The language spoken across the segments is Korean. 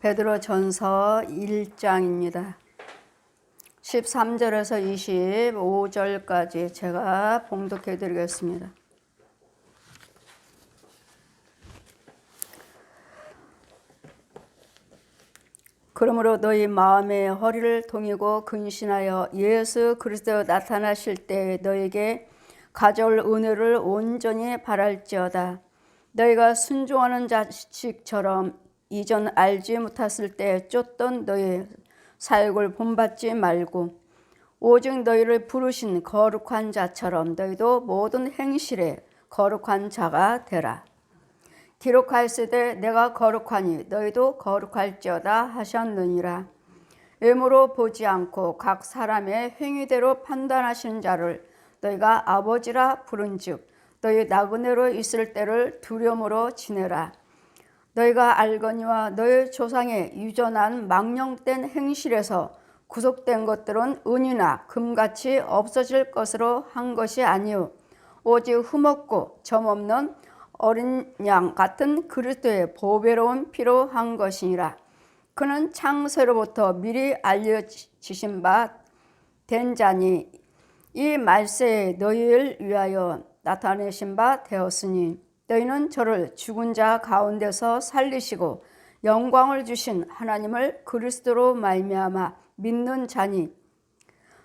베드로전서 1장입니다. 13절에서 25절까지 제가 봉독해 드리겠습니다. 그러므로 너희 마음의 허리를 동이고 근신하여 예수 그리스도 나타나실 때 너에게 가져올 은혜를 온전히 바랄지어다. 너희가 순종하는 자식처럼 이전 알지 못했을 때 쫓던 너희 사역을 본받지 말고 오직 너희를 부르신 거룩한 자처럼 너희도 모든 행실에 거룩한 자가 되라. 기록하였으되 내가 거룩하니 너희도 거룩할지어다 하셨느니라. 외모로 보지 않고 각 사람의 행위대로 판단하시는 자를 너희가 아버지라 부른즉 너희 나그네로 있을 때를 두려움으로 지내라. 너희가 알거니와 너희 조상의 유전한 망령된 행실에서 구속된 것들은 은이나 금같이 없어질 것으로 한 것이 아니요 오직 흠없고 점없는 어린 양 같은 그리스도의 보배로운 피로 한 것이니라. 그는 창세로부터 미리 알려지신 바 된 자니 이 말세에 너희를 위하여 나타내신 바 되었으니 너희는 저를 죽은 자 가운데서 살리시고 영광을 주신 하나님을 그리스도로 말미암아 믿는 자니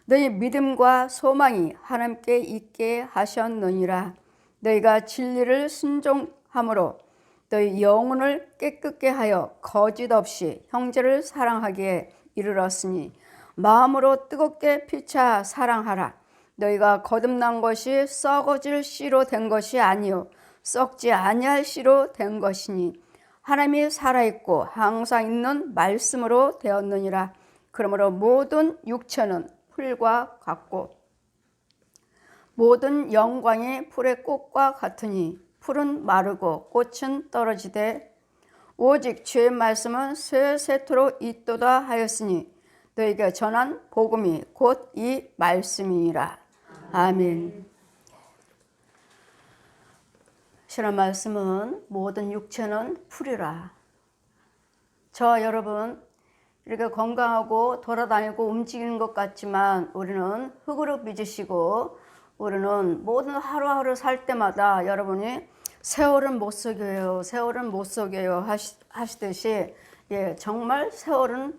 너희 믿음과 소망이 하나님께 있게 하셨느니라. 너희가 진리를 순종함으로 너희 영혼을 깨끗게 하여 거짓 없이 형제를 사랑하기에 이르렀으니 마음으로 뜨겁게 피차 사랑하라. 너희가 거듭난 것이 썩어질 씨로 된 것이 아니요 썩지 아니할 씨로 된 것이니 하나님이 살아있고 항상 있는 말씀으로 되었느니라. 그러므로 모든 육체는 풀과 같고 모든 영광이 풀의 꽃과 같으니 풀은 마르고 꽃은 떨어지되 오직 주의 말씀은 세세토록 있도다 하였으니 너희에게 전한 복음이 곧 이 말씀이니라. 아멘. 신의 말씀은 모든 육체는 풀이라. 저 여러분 이렇게 건강하고 돌아다니고 움직이는 것 같지만 우리는 흙으로 빚으시고 우리는 모든 하루하루 살 때마다 여러분이 세월은 못 속여요, 세월은 못 속여요 하시듯이 정말 세월은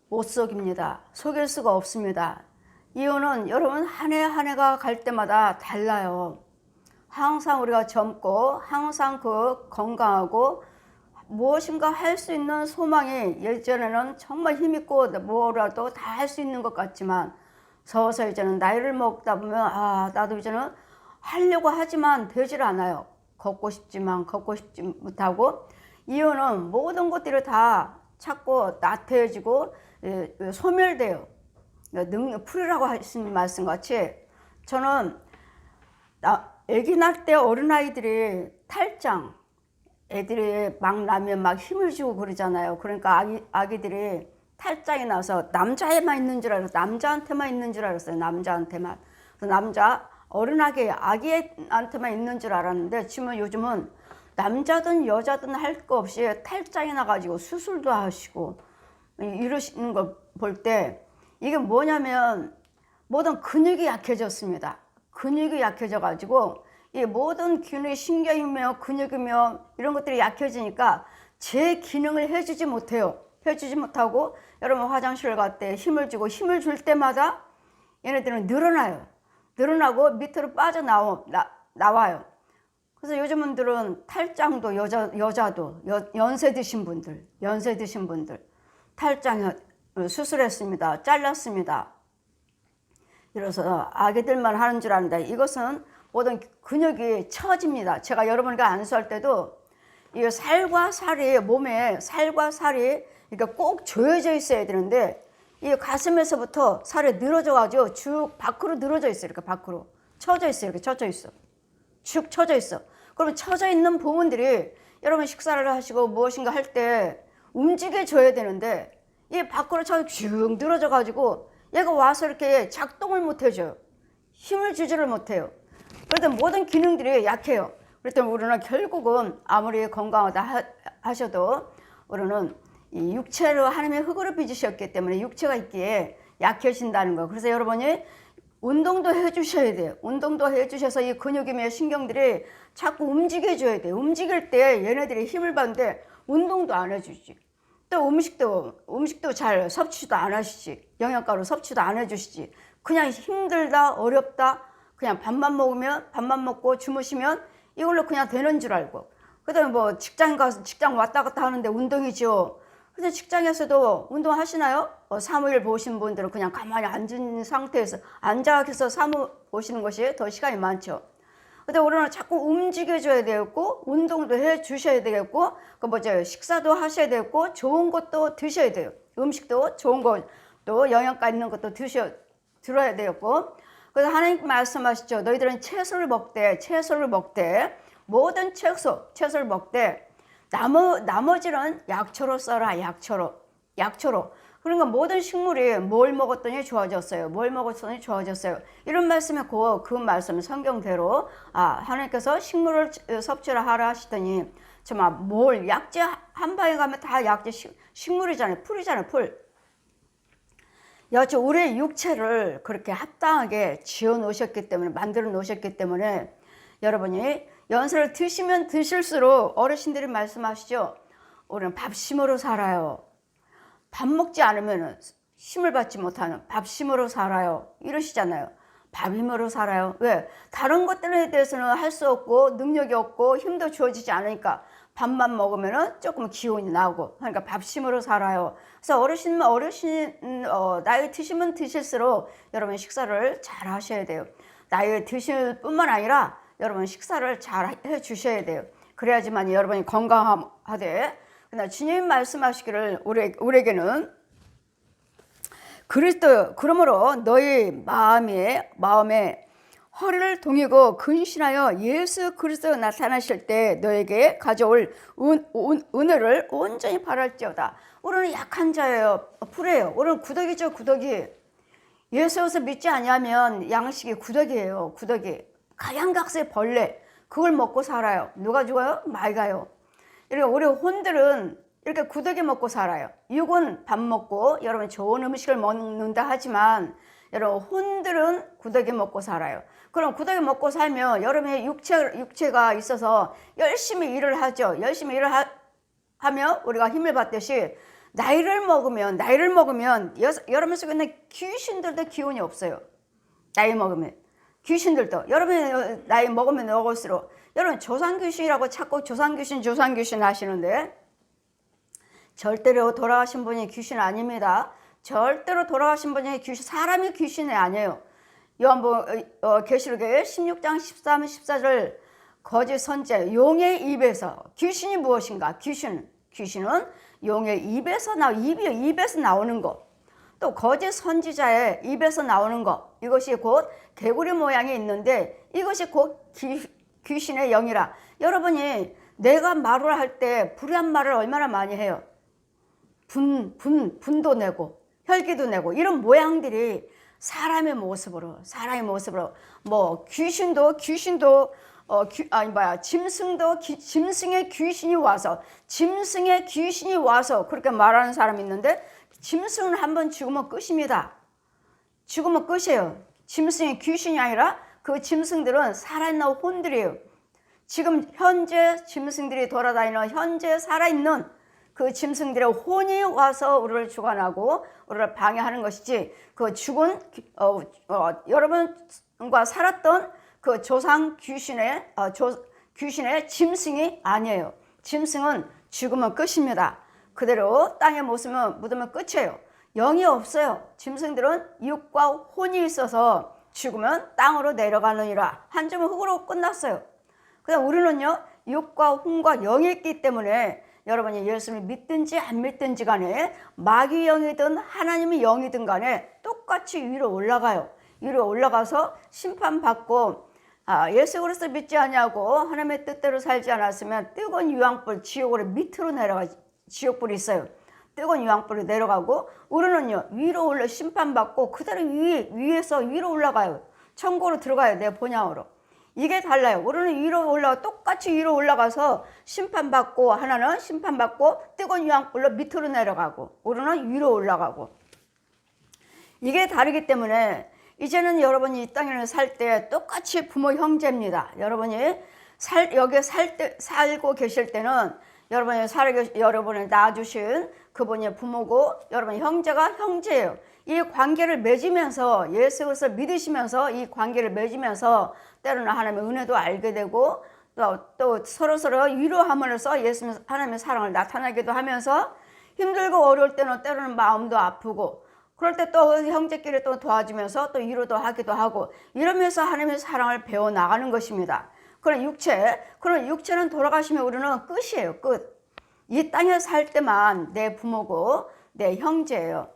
못 속입니다. 속일 수가 없습니다. 이유는 여러분 한 해 한 해가 갈 때마다 달라요. 항상 우리가 젊고 항상 건강하고 무엇인가 할 수 있는 소망이 예전에는 정말 힘있고 뭐라도 다 할 수 있는 것 같지만 서서히 이제는 나이를 먹다 보면 나도 이제는 하려고 하지만 되질 않아요. 걷고 싶지만 걷고 싶지 못하고 이유는 모든 것들이 다 자꾸 나태해지고 소멸돼요. 풀이라고 하신 말씀같이 저는 아기 날 때 어린아이들이 탈장 애들이 막 나면 막 힘을 주고 그러잖아요. 그러니까 아기들이 탈장이 나서 남자애만 있는 줄 알았어요. 남자한테만 있는 줄 알았어요. 남자한테만. 남자 아기한테만 있는 줄 알았는데 지금 요즘은 남자든 여자든 할 거 없이 탈장이 나가지고 수술도 하시고 이러시는 걸 볼 때 이게 뭐냐면 모든 근육이 약해졌습니다. 근육이 약해져 가지고 이 모든 기능이 신경이며 근육이며 이런 것들이 약해지니까 제 기능을 해주지 못해요. 해주지 못하고 여러분 화장실 갈 때 힘을 주고 힘을 줄 때마다 얘네들은 늘어나고 밑으로 나와요. 그래서 요즘 분들은 탈장도 여자도 연세 드신 분들 탈장 수술했습니다. 잘랐습니다. 이래서 아기들만 하는 줄 아는데 이것은 모든 근육이 처집니다. 제가 여러분과 안수할 때도 이 살과 살이 몸에 살과 살이 이렇게 꼭 조여져 있어야 되는데 이 가슴에서부터 살이 늘어져 가지고 쭉 밖으로 늘어져 있어요. 이렇게 밖으로 처져 있어요. 이렇게 처져 있어. 쭉 처져 있어. 그러면 처져 있는 부분들이 여러분 식사를 하시고 무엇인가 할 때 움직여줘야 되는데 이 밖으로 쭉 늘어져 가지고 얘가 와서 이렇게 작동을 못 해줘요. 힘을 주지를 못해요. 그럴 때 모든 기능들이 약해요. 그럴 때 우리는 결국은 아무리 건강하다 하셔도 우리는 이 육체로 하나님의 흙으로 빚으셨기 때문에 육체가 있기에 약해진다는 거. 그래서 여러분이 운동도 해주셔야 돼요. 운동도 해주셔서 이 근육이며 신경들이 자꾸 움직여줘야 돼요. 움직일 때 얘네들이 힘을 받는데 운동도 안 해주지. 또 음식도 잘 섭취도 안 하시지. 영양가로 섭취도 안 해주시지. 그냥 힘들다, 어렵다, 그냥 밥만 먹고 주무시면 이걸로 그냥 되는 줄 알고. 그 다음에 뭐 직장 가서 직장 왔다 갔다 하는데 운동이죠. 근데 직장에서도 운동하시나요? 사무일 보신 분들은 그냥 가만히 앉은 상태에서 앉아서 사무 보시는 것이 더 시간이 많죠. 근데 우리는 자꾸 움직여줘야 되겠고, 운동도 해 주셔야 되겠고, 식사도 하셔야 되겠고, 좋은 것도 드셔야 돼요. 음식도 좋은 거, 또 영양가 있는 것도 들어야 되겠고. 그래서 하나님 말씀하시죠. 너희들은 채소를 먹되, 모든 채소를 먹되, 나머지는 약초로 써라. 약초로. 그러니까 모든 식물이 뭘 먹었더니 좋아졌어요. 이런 말씀에 그 말씀은 성경대로 하나님께서 식물을 섭취를 하라 하시더니 정말 약재 한 방에 가면 다 약재 식물이잖아요. 풀이잖아요. 풀. 여하튼 우리의 육체를 그렇게 합당하게 지어 놓으셨기 때문에, 만들어 놓으셨기 때문에 여러분이 연세를 드시면 드실수록 어르신들이 말씀하시죠. 우리는 밥심으로 살아요. 밥 먹지 않으면 힘을 받지 못하는 밥심으로 살아요. 이러시잖아요. 밥힘으로 살아요. 왜? 다른 것들에 대해서는 할 수 없고 능력이 없고 힘도 주어지지 않으니까 밥만 먹으면 조금 기운이 나고, 그러니까 밥심으로 살아요. 그래서 어르신 나이 드시면 드실수록 여러분 식사를 잘 하셔야 돼요. 나이 드실 뿐만 아니라 여러분 식사를 잘 해 주셔야 돼요. 그래야지만 여러분이 건강하되, 그러나 주님 말씀하시기를 우리에게는 그러므로 너희 마음에 허리를 동이고 근신하여 예수 그리스도 나타나실 때 너에게 가져올 은혜를 온전히 바랄지어다. 우리는 약한 자예요. 풀이에요. 우리는 구더기죠. 구더기. 예수여서 믿지 아니하면 양식이 구더기예요. 구더기. 가양각색 벌레. 그걸 먹고 살아요. 누가 죽어요? 맑아요. 이렇게 우리 혼들은 이렇게 구더기 먹고 살아요. 육은 밥 먹고 여러분 좋은 음식을 먹는다 하지만 여러분 혼들은 구더기 먹고 살아요. 그럼 구더기 먹고 살면 여러분의 육체가 있어서 열심히 일을 하죠. 열심히 일을 하면 우리가 힘을 받듯이 나이를 먹으면 여러분 속에 있는 귀신들도 기운이 없어요. 나이 먹으면 귀신들도 여러분이 나이 먹으면 먹을수록 여러분 조상귀신이라고 자꾸 조상귀신 하시는데 절대로 돌아가신 분이 귀신 아닙니다. 절대로 돌아가신 분이 사람이 귀신이 아니에요. 계시록의 16장 13, 14절 거짓 선지자 용의 입에서 귀신이 무엇인가? 귀신은 용의 입에서 나오는 것. 또 거짓 선지자의 입에서 나오는 것. 이것이 곧 개구리 모양이 있는데 이것이 곧 귀신의 영이라. 여러분이 내가 말을 할 때 불의한 말을 얼마나 많이 해요. 분도 내고 혈기도 내고 이런 모양들이 사람의 모습으로 뭐 짐승의 귀신이 와서 그렇게 말하는 사람이 있는데 짐승은 한번 죽으면 끝입니다. 죽으면 끝이에요. 짐승이 귀신이 아니라 그 짐승들은 살아있는 혼들이에요. 지금 현재 짐승들이 돌아다니는 현재 살아있는 그 짐승들의 혼이 와서 우리를 주관하고 우리를 방해하는 것이지 그 죽은 여러분과 살았던 그 조상 귀신의 짐승이 아니에요. 짐승은 죽으면 끝입니다. 그대로 땅에 묻으면 끝이에요. 영이 없어요. 짐승들은 육과 혼이 있어서 죽으면 땅으로 내려가느니라. 한 줌은 흙으로 끝났어요. 그냥 우리는요 육과 혼과 영이 있기 때문에 여러분이 예수를 믿든지 안 믿든지 간에 마귀 영이든 하나님의 영이든 간에 똑같이 위로 올라가요. 위로 올라가서 심판받고 예수 그리스도 믿지 않냐고 하나님의 뜻대로 살지 않았으면 뜨거운 유황불 지옥으로 밑으로 내려가. 지옥불이 있어요. 뜨거운 유황불이 내려가고 우리는요 위로 올라 심판받고 그대로 위에서 위로 올라가요. 천국으로 들어가요. 내 본향으로. 이게 달라요. 우리는 위로 올라가 똑같이 위로 올라가서 심판받고 하나는 심판받고 뜨거운 유황불로 밑으로 내려가고 우리는 위로 올라가고 이게 다르기 때문에 이제는 여러분이 이 땅에 살 때 똑같이 부모 형제입니다. 여러분이 여기에 살고 계실 때는 여러분을 낳아주신 그분이 부모고 여러분 형제가 형제예요. 이 관계를 맺으면서 예수 그리스도를 믿으시면서 이 관계를 맺으면서 때로는 하나님의 은혜도 알게 되고 또 서로 위로함으로써 예수 하나님의 사랑을 나타나기도 하면서 힘들고 어려울 때는 때로는 마음도 아프고 그럴 때 또 형제끼리 또 도와주면서 또 위로도 하기도 하고 이러면서 하나님의 사랑을 배워 나가는 것입니다. 그런 육체는 돌아가시면 우리는 끝이에요. 끝. 이 땅에 살 때만 내 부모고 내 형제예요.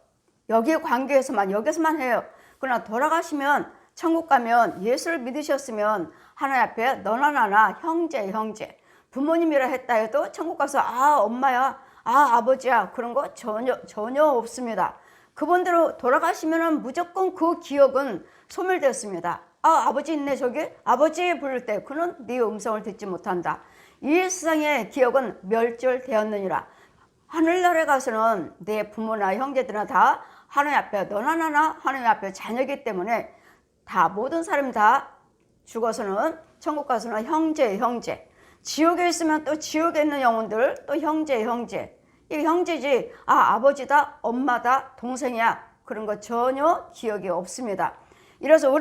여기 관계에서만 여기서만 해요. 그러나 돌아가시면 천국 가면 예수를 믿으셨으면 하나님 앞에 너나 나나 형제 부모님이라 했다 해도 천국 가서 엄마야 아버지야 그런 거 전혀 없습니다. 그분들은 돌아가시면 무조건 그 기억은 소멸됐습니다. 아버지 있네 저기 아버지 부를 때 그는 네 음성을 듣지 못한다. 이 세상의 기억은 멸절되었느니라. 하늘나라에 가서는 내 부모나 형제들은 다 하나님 앞에 너나 나나 하나님 앞에 자녀이기 때문에 다 모든 사람 다 죽어서는 천국 가서는 형제 지옥에 있으면 또 지옥에 있는 영혼들 또 형제 이게 형제지 아버지다 엄마다 동생이야 그런 거 전혀 기억이 없습니다. 이래서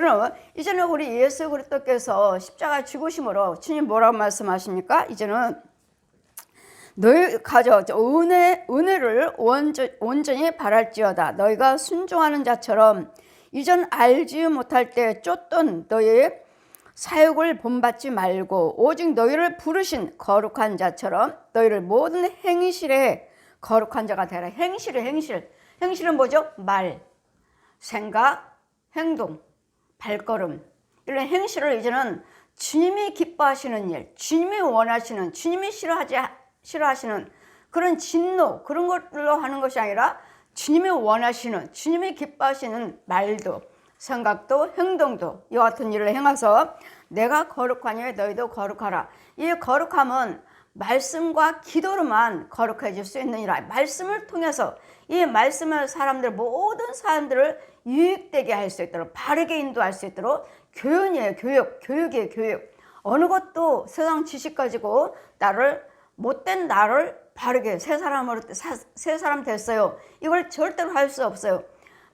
이제는 우리 예수 그리스도께서 십자가 죽으심으로 주님 뭐라고 말씀하십니까? 이제는 너희 가져 은혜를 온전히 바랄지어다. 너희가 순종하는 자처럼 이전 알지 못할 때 쫓던 너희의 사욕을 본받지 말고 오직 너희를 부르신 거룩한 자처럼 너희를 모든 행실에 거룩한 자가 되라. 행실은 뭐죠? 말, 생각, 행동, 발걸음 이런 행실을 이제는 주님이 기뻐하시는 일, 주님이 원하시는, 주님이 싫어하시는 그런 진노 그런 것들로 하는 것이 아니라 주님이 원하시는, 주님이 기뻐하시는 말도 생각도 행동도 이와 같은 일을 행해서 내가 거룩하니 너희도 거룩하라. 이 거룩함은 말씀과 기도로만 거룩해질 수 있느니라. 말씀을 통해서 이 말씀을 모든 사람들을 유익되게 할 수 있도록 바르게 인도할 수 있도록 교육이에요. 교육. 어느 것도 세상 지식 가지고 못된 나를 바르게 새 사람 됐어요. 이걸 절대로 할 수 없어요.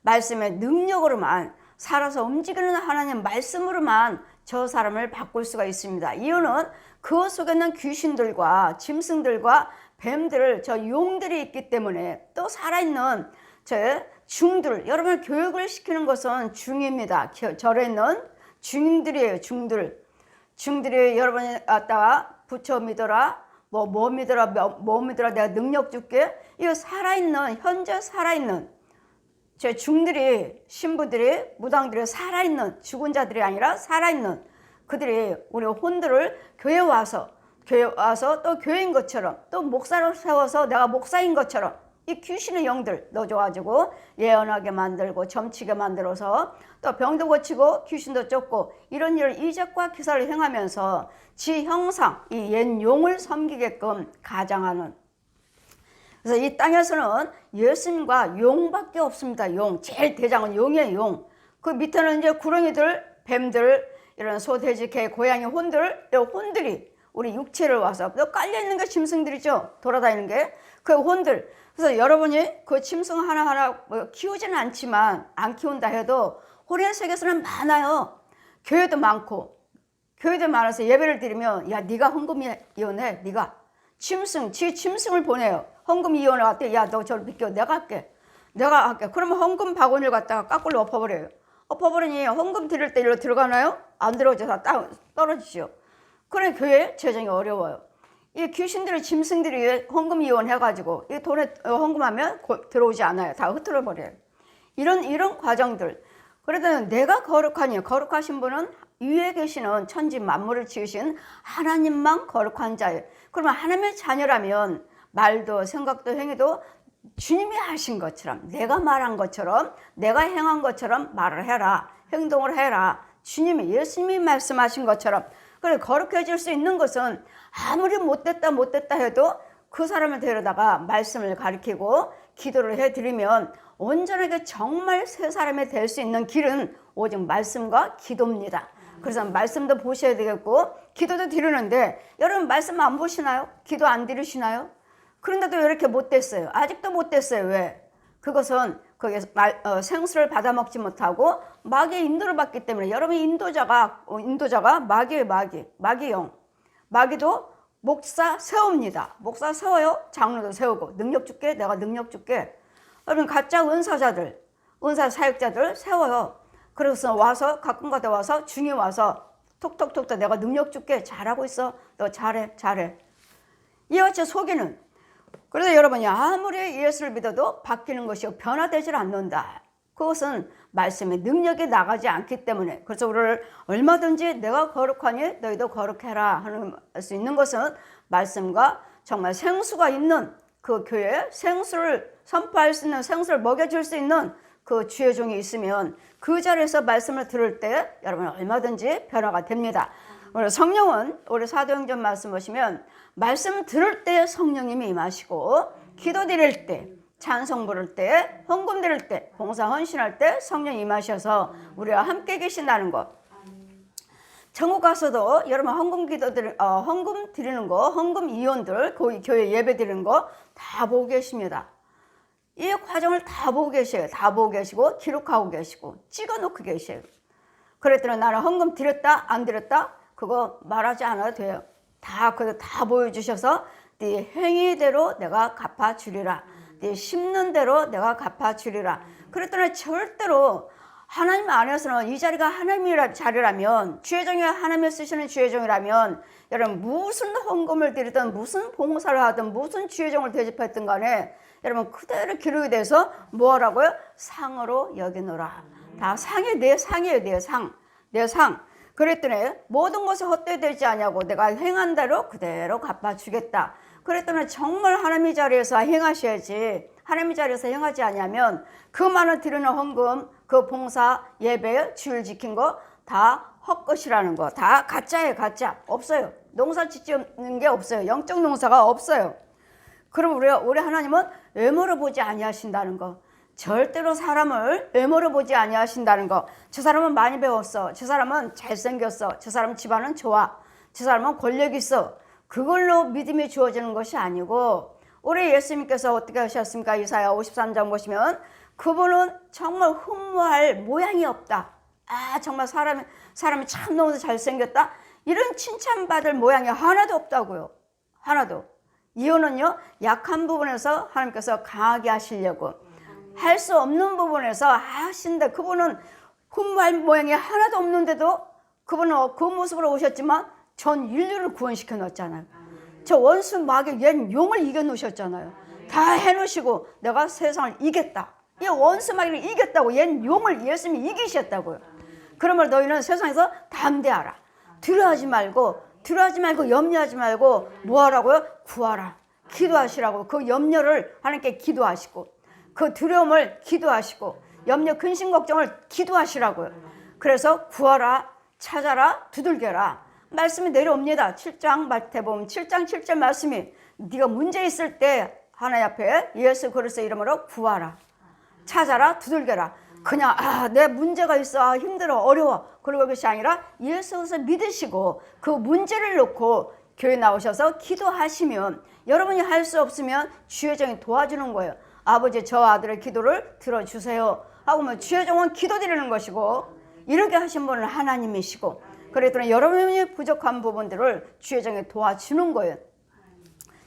말씀의 능력으로만 살아서 움직이는 하나님 말씀으로만 저 사람을 바꿀 수가 있습니다. 이유는 그 속에 있는 귀신들과 짐승들과 뱀들, 저 용들이 있기 때문에 또 살아있는 저 중들, 여러분을 교육을 시키는 것은 중입니다. 절에 있는 중들이에요. 중들이 여러분이 갖다가 부처 믿어라, 뭐 믿어라 내가 능력 줄게. 이거 현재 살아있는 제 중들이, 신부들이, 무당들이 살아있는 죽은 자들이 아니라 살아있는 그들이 우리 혼들을 교회 와서 또 교회인 것처럼 또 목사를 세워서 내가 목사인 것처럼 이 귀신의 영들 넣어줘가지고 예언하게 만들고 점치게 만들어서 또 병도 고치고 귀신도 쫓고 이런 일을 이적과 기사를 행하면서 지 형상 이 옛 용을 섬기게끔 가장하는. 그래서 이 땅에서는 예수님과 용밖에 없습니다. 용 제일 대장은 용이에요. 용. 그 밑에는 이제 구렁이들, 뱀들, 이런 소, 돼지, 개, 고양이, 혼들이 우리 육체를 와서 또 깔려있는 게 짐승들이죠. 돌아다니는 게 그 혼들. 그래서 여러분이 그 짐승 하나하나 키우지는 않지만 안 키운다 해도 혼의 세계에서는 많아요. 교회도 많아서 예배를 드리면 야 네가 헌금이원해. 네가 짐승을 보내요. 헌금 이원을 갖다 야 너 저를 비켜 내가 할게. 그러면 헌금 바구니를 갖다가 까꿀로 엎어버려요. 엎어버리니 헌금 드릴 때 일로 들어가나요? 안 들어오죠. 다 떨어지죠. 그래 교회 재정이 어려워요. 이 귀신들이 짐승들이 헌금 이원해가지고 이 돈에 헌금하면 들어오지 않아요. 다 흩어져 버려요. 이런 과정들. 그래도 내가 거룩하니 거룩하신 분은 위에 계시는 천지 만물을 지으신 하나님만 거룩한 자예요. 그러면 하나님의 자녀라면 말도 생각도 행위도 주님이 하신 것처럼 내가 말한 것처럼 내가 행한 것처럼 말을 해라. 행동을 해라. 주님이 예수님이 말씀하신 것처럼 그래 거룩해질 수 있는 것은 아무리 못됐다 해도 그 사람을 데려다가 말씀을 가르치고 기도를 해드리면 온전하게 정말 새 사람이 될 수 있는 길은 오직 말씀과 기도입니다. 그래서 말씀도 보셔야 되겠고 기도도 드리는데 여러분 말씀 안 보시나요? 기도 안 드리시나요? 그런데도 왜 이렇게 못됐어요? 아직도 못됐어요. 왜? 그것은 거기에서 생수를 받아먹지 못하고 마귀의 인도를 받기 때문에 여러분 인도자가 마귀예요. 마귀영. 마귀도 목사 세웁니다. 목사 세워요. 장로도 세우고 능력 줄게. 내가 능력 줄게. 여러분 가짜 은사자들, 은사 사역자들 세워요. 그래서 와서 가끔가다 와서 중에 와서 톡톡톡 내가 능력 줄게. 잘하고 있어. 너 잘해. 이와 같이 속이는. 그래서 여러분이 아무리 예수를 믿어도 바뀌는 것이 변화되질 않는다. 그것은 말씀의 능력이 나가지 않기 때문에. 그래서 우리를 얼마든지 내가 거룩하니 너희도 거룩해라 할 수 있는 것은 말씀과 정말 생수가 있는 그 교회에 생수를 선포할 수 있는, 생수를 먹여줄 수 있는 그 주의 종이 있으면 그 자리에서 말씀을 들을 때 여러분 얼마든지 변화가 됩니다. 오늘 성령은 우리 사도행전 말씀 보시면 말씀 들을 때 성령님이 임하시고 기도 드릴 때, 찬송 부를 때, 헌금 드릴 때, 봉사 헌신할 때 성령이 임하셔서 우리와 함께 계신다는 것. 천국 가서도 여러분 헌금 드리는 거, 헌금 이혼들, 교회 예배 드리는 거 다 보고 계십니다. 이 과정을 다 보고 계셔요. 다 보고 계시고 기록하고 계시고 찍어놓고 계셔요. 그랬더니 나는 헌금 드렸다 안 드렸다 그거 말하지 않아도 돼요. 다 보여주셔서 네 행위대로 내가 갚아주리라. 네 심는 대로 내가 갚아주리라. 그랬더니 절대로 하나님 안에서는 이 자리가 하나님의 자리라면, 주의 종이 하나님이 쓰시는 주의 종이라면 여러분 무슨 헌금을 드리든 무슨 봉사를 하든 무슨 주의 종을 대접했든 간에 여러분 그대로 기록이 돼서 뭐라고요? 상으로 여기노라. 다 상이 내 상이에요. 내 상. 그랬더니 모든 것이 헛되되지 아니하고 내가 행한 대로 그대로 갚아주겠다. 그랬더니 정말 하나님의 자리에서 행하셔야지. 하나님의 자리에서 행하지 않으면 그 많은 드리는 헌금, 그 봉사, 예배, 주일 지킨 거 다 헛것이라는 거. 다 가짜예요. 가짜. 없어요. 농사 짓는 게 없어요. 영적 농사가 없어요. 그럼 우리 하나님은 외모로 보지 아니하신다는 거. 절대로 사람을 외모로 보지 아니하신다는 거. 저 사람은 많이 배웠어. 저 사람은 잘생겼어. 저 사람 집안은 좋아. 저 사람은 권력 있어. 그걸로 믿음이 주어지는 것이 아니고 우리 예수님께서 어떻게 하셨습니까? 이사야 53장 보시면 그분은 정말 흠모할 모양이 없다. 정말 사람이 참 너무 잘생겼다. 이런 칭찬받을 모양이 하나도 없다고요. 하나도. 이유는요, 약한 부분에서 하나님께서 강하게 하시려고, 할 수 없는 부분에서 하신다. 그분은 흠모할 모양이 하나도 없는데도 그분은 그 모습으로 오셨지만 전 인류를 구원시켜 놓았잖아요. 저 원수 마귀 옛 용을 이겨 놓으셨잖아요. 다 해놓으시고 내가 세상을 이겼다. 이 원수 마귀를 이겼다고. 옛 용을 예수님이 이기셨다고요. 그러면 너희는 세상에서 담대하라. 두려워하지 말고 염려하지 말고 뭐 하라고요? 구하라. 기도하시라고. 그 염려를 하나님께 기도하시고 그 두려움을 기도하시고 염려 근심 걱정을 기도하시라고요. 그래서 구하라, 찾아라, 두들겨라. 말씀이 내려옵니다. 7장 마태복음 7장 7절 말씀이 네가 문제 있을 때 하나님 앞에 예수 그리스도 이름으로 구하라, 찾아라, 두들겨라. 그냥 내 문제가 있어, 힘들어, 어려워, 그러고 것이 아니라 예수 그리스도 믿으시고 그 문제를 놓고 교회 나오셔서 기도하시면 여러분이 할 수 없으면 주의 종이 도와주는 거예요. 아버지 저 아들의 기도를 들어주세요 하고 주의 종은 기도 드리는 것이고 이렇게 하신 분은 하나님이시고 그랬더니 여러분이 부족한 부분들을 주의 종이 도와주는 거예요.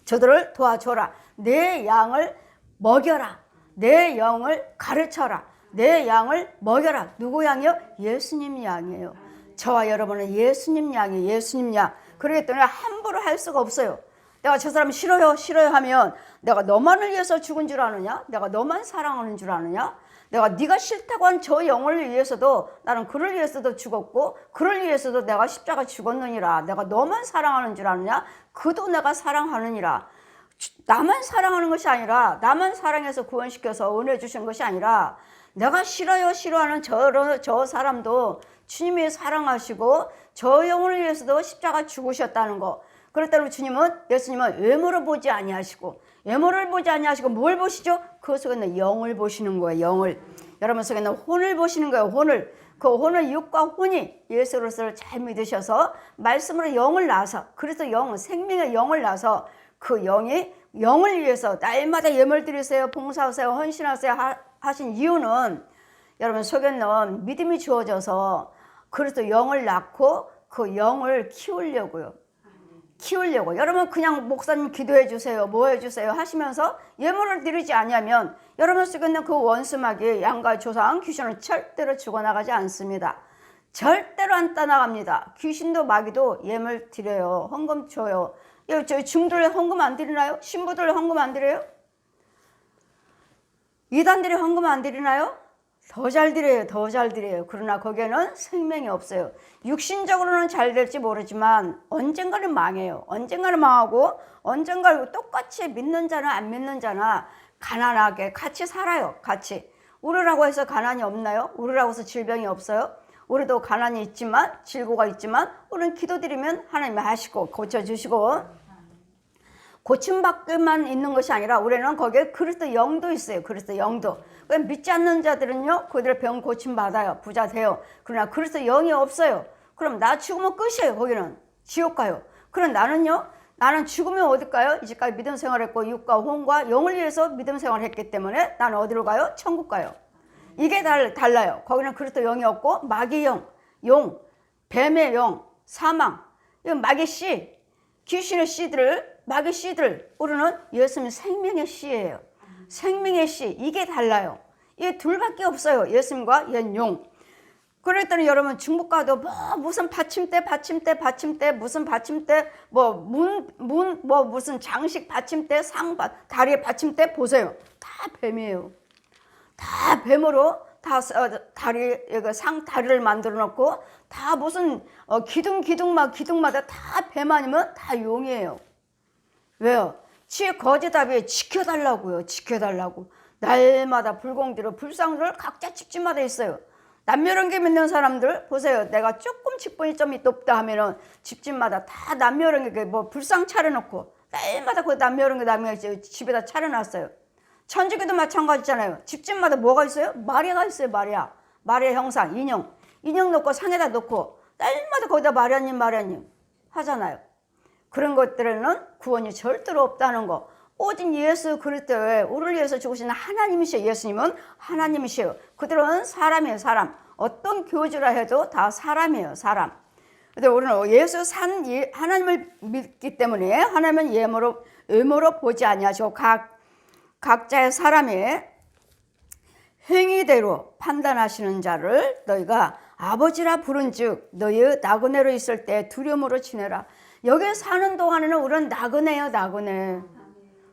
저들을 도와줘라. 내 양을 먹여라. 내 영을 가르쳐라. 내 양을 먹여라. 누구 양이요? 예수님 양이에요. 저와 여러분은 예수님 양이에요. 예수님 양. 그러기 때문에 함부로 할 수가 없어요. 내가 저 사람 싫어요 하면 내가 너만을 위해서 죽은 줄 아느냐? 내가 너만 사랑하는 줄 아느냐? 내가 네가 싫다고 한 저 영혼을 위해서도 나는 그를 위해서도 죽었고 그를 위해서도 내가 십자가 죽었느니라. 내가 너만 사랑하는 줄 아느냐? 그도 내가 사랑하느니라. 나만 사랑하는 것이 아니라 나만 사랑해서 구원시켜서 은혜 주신 것이 아니라 내가 싫어하는 저 사람도 주님이 사랑하시고 저 영혼을 위해서도 십자가 죽으셨다는 거. 그렇다면 예수님은 외모를 보지 아니하시고, 외모를 보지 아니하시고 뭘 보시죠? 그 속에 있는 영을 보시는 거예요. 영을. 여러분 속에 있는 혼을 보시는 거예요. 혼을. 그 혼을, 육과 혼이 예수 그리스도를 잘 믿으셔서 말씀으로 영을 낳아서, 그래서 영, 생명의 영을 낳아서 그 영이 영을 위해서 날마다 예물 드리세요, 봉사하세요, 헌신하세요 하신 이유는 여러분 속에 있는 믿음이 주어져서 그래서 영을 낳고 그 영을 키우려고요. 키우려고. 여러분 그냥 목사님 기도해 주세요, 뭐 해 주세요 하시면서 예물을 드리지 않으면 여러분 속에 있는 그 원수마귀, 양과 조상, 귀신은 절대로 죽어나가지 않습니다. 절대로 안 떠나갑니다. 귀신도 마귀도 예물 드려요. 헌금 줘요. 저희 중들 헌금 안 드리나요? 신부들 헌금 안 드려요? 이단들이 헌금 안 드리나요? 더 잘 드려요. 더 잘 드려요. 그러나 거기에는 생명이 없어요. 육신적으로는 잘 될지 모르지만 언젠가는 망해요. 언젠가는 망하고 언젠가 똑같이 믿는 자나 안 믿는 자나 가난하게 같이 살아요. 같이. 우리라고 해서 가난이 없나요? 우리라고 해서 질병이 없어요? 우리도 가난이 있지만 질고가 있지만 우리는 기도드리면 하나님이 하시고 고쳐주시고 고침받기만 있는 것이 아니라 우리는 거기에 그리스도 영도 있어요. 그리스도 영도. 믿지 않는 자들은요, 그들의 병 고침받아요. 부자 돼요. 그러나 그리스도 영이 없어요. 그럼 나 죽으면 끝이에요. 거기는 지옥 가요. 그럼 나는요, 나는 죽으면 어디 가요? 이제까지 믿음 생활했고 육과 혼과 영을 위해서 믿음 생활했기 때문에 나는 어디로 가요? 천국 가요. 이게 달라요. 거기는 그리스도 영이 없고 마귀 영, 뱀의 영, 사망, 마귀 씨, 귀신의 씨들을, 마귀 씨들, 우리는 예수님 생명의 씨예요. 생명의 씨, 이게 달라요. 이 둘밖에 없어요. 예수님과 옛 용. 그랬더니 여러분 중국 가도 무슨 받침대, 무슨 받침대, 무슨 장식 받침대, 다리에 받침대 보세요. 다 뱀이에요. 다 뱀으로 다 다리를 만들어 놓고 다 무슨 기둥마다 다 뱀 아니면 다 용이에요. 왜요? 거지답이 지켜달라고요. 지켜달라고. 날마다 불공지로 불상들을 각자 집집마다 있어요. 남녀령계 믿는 사람들 보세요. 내가 조금 직분이 좀 높다 하면은 집집마다 다 남녀령계 불상 차려놓고 날마다 그 남녀령계 집에다 차려놨어요. 천주교도 마찬가지잖아요. 집집마다 뭐가 있어요? 마리아가 있어요. 마리아 형상, 인형 놓고 상에다 놓고 날마다 거기다 마리아님 하잖아요. 그런 것들에는 구원이 절대로 없다는 거. 오직 예수 그리스도에 우리를 위해서 죽으신 하나님이시요. 예수님은 하나님이시요. 그들은 사람이에요. 사람. 어떤 교주라 해도 다 사람이에요. 사람. 근데 우리는 하나님을 믿기 때문에 하나님은 외모로 보지 아니하시고 각자의 사람의 행위대로 판단하시는 자를 너희가 아버지라 부른즉 너희의 나그네로 있을 때 두려움으로 지내라. 여기 사는 동안에는 우리는 나그네예요. 나그네.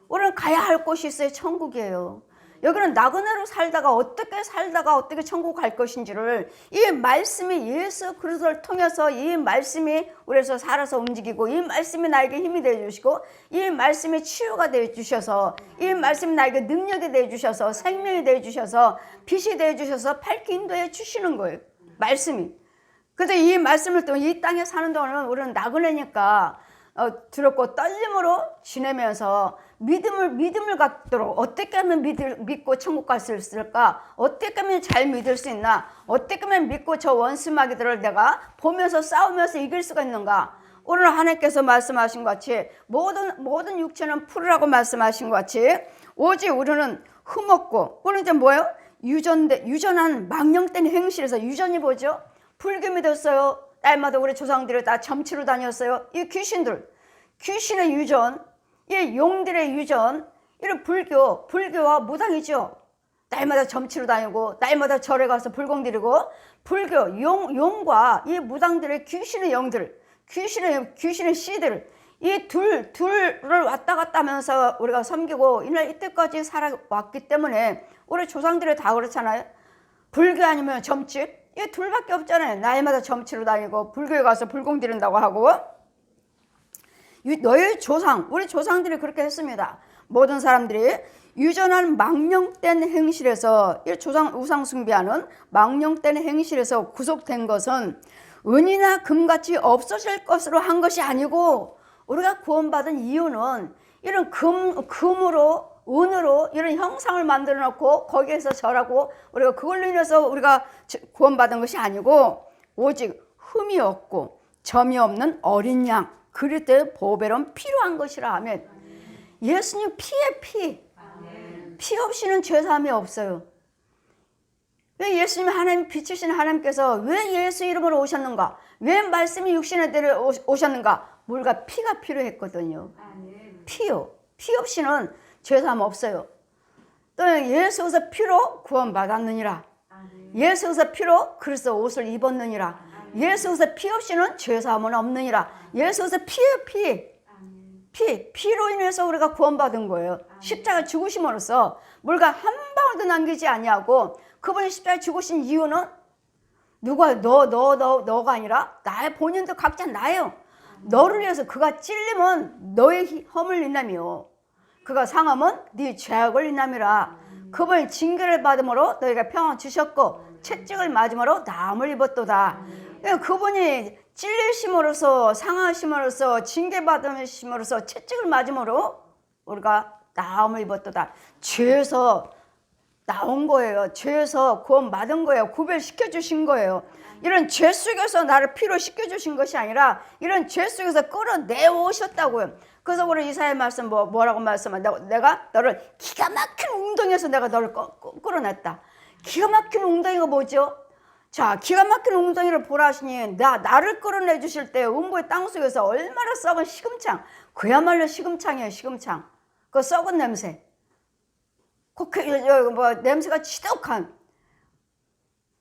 우리는 가야 할 곳이 있어요. 천국이에요. 여기는 나그네로 살다가 어떻게 천국 갈 것인지를 이 말씀이 예수 그리스도를 통해서 이 말씀이 우리에서 살아서 움직이고 이 말씀이 나에게 힘이 되어주시고 이 말씀이 치유가 되어주셔서 이 말씀이 나에게 능력이 되어주셔서 생명이 되어주셔서 빛이 되어주셔서 밝게 인도해 주시는 거예요. 말씀이. 그래서 이 말씀을 또 이 땅에 사는 동안은 우리는 나그네니까 두렵고 떨림으로 지내면서 믿음을 갖도록 어떻게 하면 믿고 천국 갈 수 있을까? 어떻게 하면 잘 믿을 수 있나? 어떻게 하면 믿고 저 원수마귀들을 내가 보면서 싸우면서 이길 수가 있는가? 오늘 하나님께서 말씀하신 것 같이 모든 육체는 풀이라고 말씀하신 것 같이 오직 우리는 흠없고 우리는 이제 뭐예요? 유전한 망령된 행실에서 유전이 뭐죠? 불교 믿었어요. 날마다 우리 조상들이 다 점치러 다녔어요. 이 귀신의 유전, 이 용들의 유전, 이런 불교와 무당이죠. 날마다 점치러 다니고 날마다 절에 가서 불공 드리고 불교 용과 이 무당들의 귀신의 영들, 귀신의 씨들, 이 둘을 왔다 갔다 하면서 우리가 섬기고 이때까지 살아왔기 때문에 우리 조상들이 다 그렇잖아요. 불교 아니면 점집, 이 둘밖에 없잖아요. 날마다 점치러 다니고 불교에 가서 불공 드린다고 하고 너희 우리 조상들이 그렇게 했습니다. 모든 사람들이 유전한 망령된 행실에서 우상 숭배하는 망령된 행실에서 구속된 것은 은이나 금같이 없어질 것으로 한 것이 아니고 우리가 구원받은 이유는 이런 금으로 은으로 이런 형상을 만들어 놓고 거기에서 절하고 우리가 그걸로 인해서 우리가 구원받은 것이 아니고 오직 흠이 없고 점이 없는 어린 양 그리스도의 보배로운 피로 한 것이라 하면 예수님 피에 피 없이는 죄사함이 없어요. 왜 예수님 하나님 빛이신 하나님께서 왜 예수 이름으로 오셨는가? 왜 말씀이 육신에 들어 오셨는가? 물과 피가 필요했거든요. 피요. 피 없이는 죄사함 없어요. 또 예수께서 피로 구원받았느니라. 예수께서 피로 그리스도 옷을 입었느니라. 예수께서 피 없이는 죄사함은 없느니라. 예수께서 피로 인해서 우리가 구원받은 거예요. 십자가 죽으심으로써 물과 한 방울도 남기지 아니하고 그분이 십자가 죽으신 이유는 누가 너가 아니라 나의 본인도 각자 나예요. 너를 위해서 그가 찔림은 너의 허물 인함이요 그가 상함은 네 죄악을 인함이라. 그분이 징계를 받음으로 너희가 평안 주셨고 채찍을 맞음으로 나음을 입었도다. 그분이 찔리심으로써 상하심으로써 징계받으심으로써 채찍을 맞음으로 우리가 나음을 입었도다. 죄에서 나온 거예요. 죄에서 구원받은 거예요. 구별시켜 주신 거예요. 이런 죄 속에서 나를 피로 씻겨주신 것이 아니라 이런 죄 속에서 끌어내어 오셨다고요. 그래서 우리 이사야 말씀 뭐라고 말씀하냐? 내가 너를 기가 막힌 웅덩이에서 내가 너를 끌어냈다. 기가 막힌 웅덩이가 뭐죠? 자, 기가 막힌 웅덩이를 보라 하시니 나를 끌어내 주실 때 음부의 땅 속에서 얼마나 썩은 시금창, 그야말로 시금창이에요. 시금창. 그 썩은 냄새, 냄새가 지독한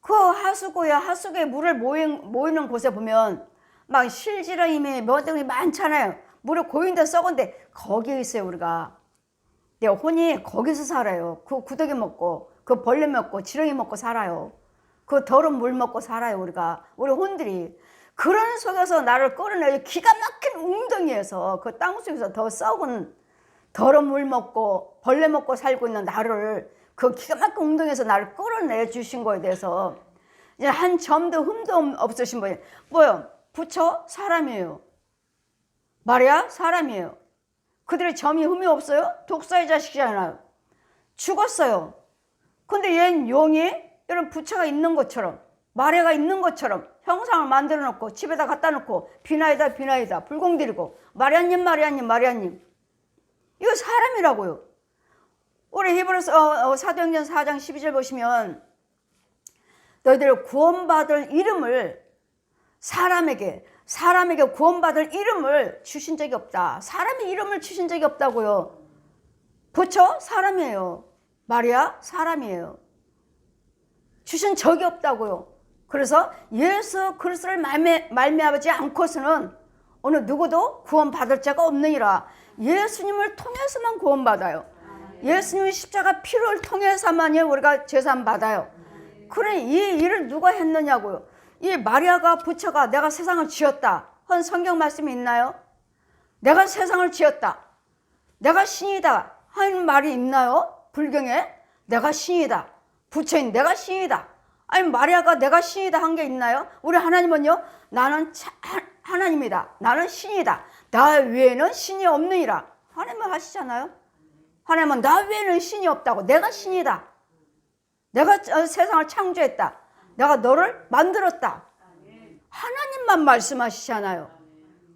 그 하수구에 물을 모이는 곳에 보면 막 실지렁이며 몇 등이 많잖아요. 물을 고인데 썩은데 거기에 있어요. 우리가 내 혼이 거기서 살아요. 그 구더기 먹고 그 벌레 먹고 지렁이 먹고 살아요. 그 더러운 물 먹고 살아요. 우리 혼들이 그런 속에서 나를 끌어내요. 기가 막힌 웅덩이에서 그 땅 속에서 더 썩은 더러운 물 먹고 벌레 먹고 살고 있는 나를 그 기가 막힌 웅덩이에서 나를 끌어내 주신 거에 대해서 이제 한 점도 흠도 없으신 분이 뭐요? 부처 사람이에요. 마리아 사람이에요. 그들의 점이 흠이 없어요? 독사의 자식이잖아요. 죽었어요. 근데 얘는 용이 이런 부처가 있는 것처럼 마리아가 있는 것처럼 형상을 만들어 놓고 집에다 갖다 놓고 비나이다 불공들이고 마리아님 이거 사람이라고요. 우리 히브리서 사도행전 4장 12절 보시면 너희들 구원받을 이름을 사람에게 구원받을 이름을 주신 적이 없다. 사람의 이름을 주신 적이 없다고요. 부처 사람이에요. 마리아 사람이에요. 주신 적이 없다고요. 그래서 예수 그리스도를 말미암지 않고서는 어느 누구도 구원받을 자가 없느니라. 예수님을 통해서만 구원받아요. 예수님의 십자가 피를 통해서만이 우리가 제사함 받아요. 그래 이 일을 누가 했느냐고요. 이 마리아가 부처가 내가 세상을 지었다 한 성경 말씀이 있나요? 내가 세상을 지었다, 내가 신이다 하는 말이 있나요? 불경에 내가 신이다, 부처인 내가 신이다, 아니 마리아가 내가 신이다 한 게 있나요? 우리 하나님은요, 나는 하나님이다, 나는 신이다, 나 외에는 신이 없느니라 하나님은 하시잖아요. 하나님은 나 외에는 신이 없다고, 내가 신이다, 내가 세상을 창조했다, 내가 너를 만들었다, 하나님만 말씀하시잖아요.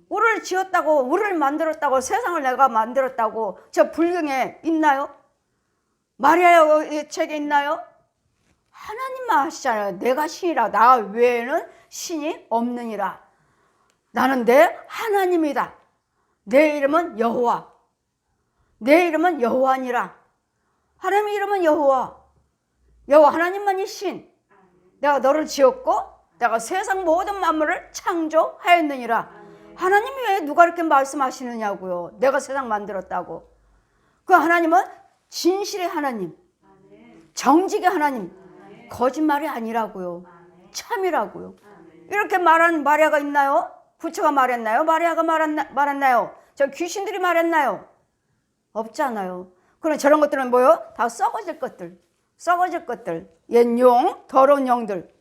우리를 지었다고, 우리를 만들었다고, 세상을 내가 만들었다고 저 불경에 있나요? 마리아의 책에 있나요? 하나님만 하시잖아요. 내가 신이라, 나 외에는 신이 없느니라. 나는 내 하나님이다. 내 이름은 여호와, 내 이름은 여호와니라. 하나님의 이름은 여호와, 여호와 하나님만이 신. 내가 너를 지었고 내가 세상 모든 만물을 창조하였느니라. 하나님이 왜 누가 이렇게 말씀하시느냐고요. 내가 세상 만들었다고. 그 하나님은 진실의 하나님, 정직의 하나님, 거짓말이 아니라고요. 참이라고요. 이렇게 말한 마리아가 있나요? 부처가 말했나요? 마리아가 말했나요? 저 귀신들이 말했나요? 없잖아요. 그럼 저런 것들은 뭐요? 다 썩어질 것들. 썩어질 것들. 옛 용, 더러운 영들.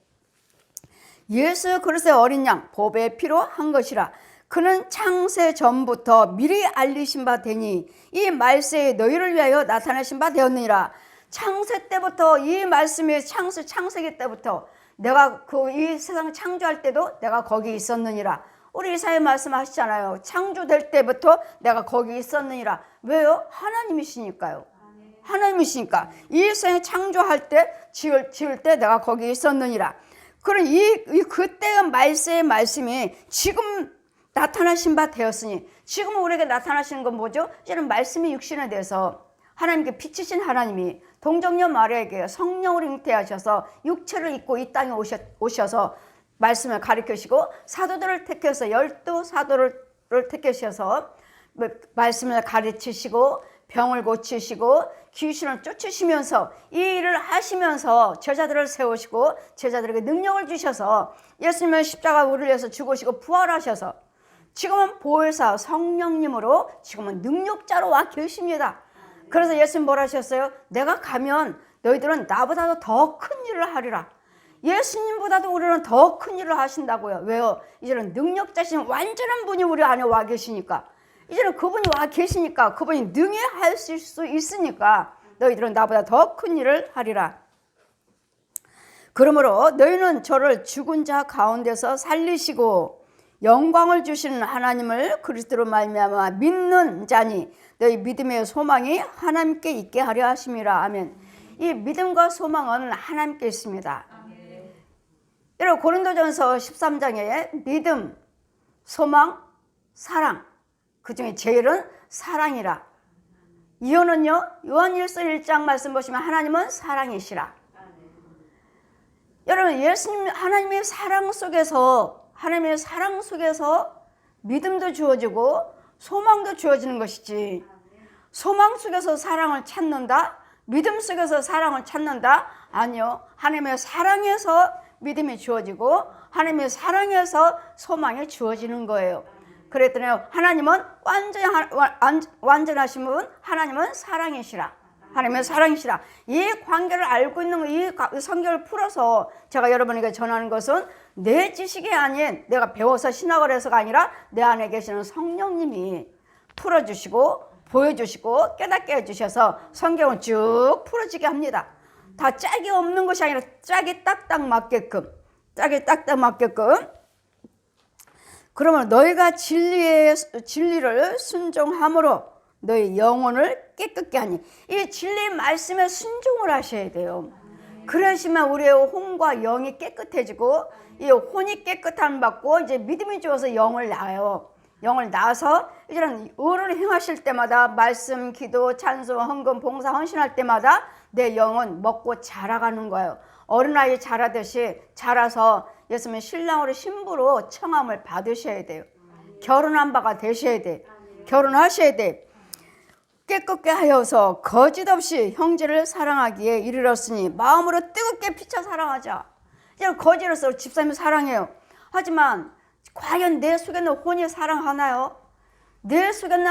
예수 그리스도의 어린 양, 보배의 피로 한 것이라. 그는 창세 전부터 미리 알리신 바 되니 이 말씀이 너희를 위하여 나타나신 바 되었느니라. 창세 때부터 이 말씀이 창세기 때부터 내가 이 세상 창조할 때도 내가 거기 있었느니라. 우리 이사야 말씀하시잖아요. 창조될 때부터 내가 거기 있었느니라. 왜요? 하나님이시니까요. 하나님이시니까 이 세상 창조할 때 지을 때 내가 거기 있었느니라. 그럼 그때의 말씀이 지금 나타나신 바 되었으니 지금 우리에게 나타나시는 건 뭐죠? 이제는 말씀이 육신에 대해서 하나님께 빛이신 하나님이 동정녀 마리아에게 성령으로 잉태하셔서 육체를 입고 이 땅에 오셔서 말씀을 가르치시고 사도들을 택해서 12사도를 택하셔서 말씀을 가르치시고 병을 고치시고 귀신을 쫓으시면서 이 일을 하시면서 제자들을 세우시고 제자들에게 능력을 주셔서 예수님은 십자가 우리를 위해서 죽으시고 부활하셔서 지금은 보혜사 성령님으로 지금은 능력자로 와 계십니다. 그래서 예수님 뭐라 하셨어요? 내가 가면 너희들은 나보다도 더 큰 일을 하리라. 예수님보다도 우리는 더 큰 일을 하신다고요. 왜요? 이제는 능력자신 완전한 분이 우리 안에 와 계시니까, 이제는 그분이 와 계시니까, 그분이 능히 하실 수 있으니까 너희들은 나보다 더 큰 일을 하리라. 그러므로 너희는 저를 죽은 자 가운데서 살리시고 영광을 주시는 하나님을 그리스도로 말미암아 믿는 자니 너희 믿음의 소망이 하나님께 있게 하려 하심이라. 아멘. 이 믿음과 소망은 하나님께 있습니다. 여러분 고린도전서 13장에 믿음, 소망, 사랑, 그 중에 제일은 사랑이라. 이유는요, 요한일서 1장 말씀 보시면 하나님은 사랑이시라. 여러분 예수님 하나님의 사랑 속에서 믿음도 주어지고 소망도 주어지는 것이지, 소망 속에서 사랑을 찾는다, 믿음 속에서 사랑을 찾는다? 아니요. 하나님의 사랑에서 믿음이 주어지고 하나님의 사랑에서 소망이 주어지는 거예요. 그랬더니 하나님은 완전하신 분, 하나님은 사랑이시라. 하나님의 사랑이시라. 이 관계를 알고 있는 이 성경을 풀어서 제가 여러분에게 전하는 것은 내 지식이 아닌 내가 배워서 신학을 해서가 아니라 내 안에 계시는 성령님이 풀어주시고 보여주시고 깨닫게 해주셔서 성경을 쭉 풀어지게 합니다. 다 짝이 없는 것이 아니라 짝이 딱딱 맞게끔, 그러면 너희가 진리를 순종함으로 너희 영혼을 깨끗게 하니, 이 진리 말씀에 순종을 하셔야 돼요. 그러시면 우리의 혼과 영이 깨끗해지고, 이 혼이 깨끗함 받고 이제 믿음이 주어서 영을 낳아요. 영을 낳아서 이제는 의를 행하실 때마다 말씀, 기도, 찬송, 헌금, 봉사, 헌신할 때마다 내 영은 먹고 자라가는 거예요. 어린아이 자라듯이 자라서 예수님 신랑으로 신부로 청함을 받으셔야 돼요. 결혼한 바가 되셔야 돼. 결혼하셔야 돼. 깨끗게 하여서 거짓 없이 형제를 사랑하기에 이르렀으니 마음으로 뜨겁게 피차 사랑하자. 이제 거짓으로서 집사님을 사랑해요. 하지만 과연 내 속에는 혼이 사랑하나요? 내 속에는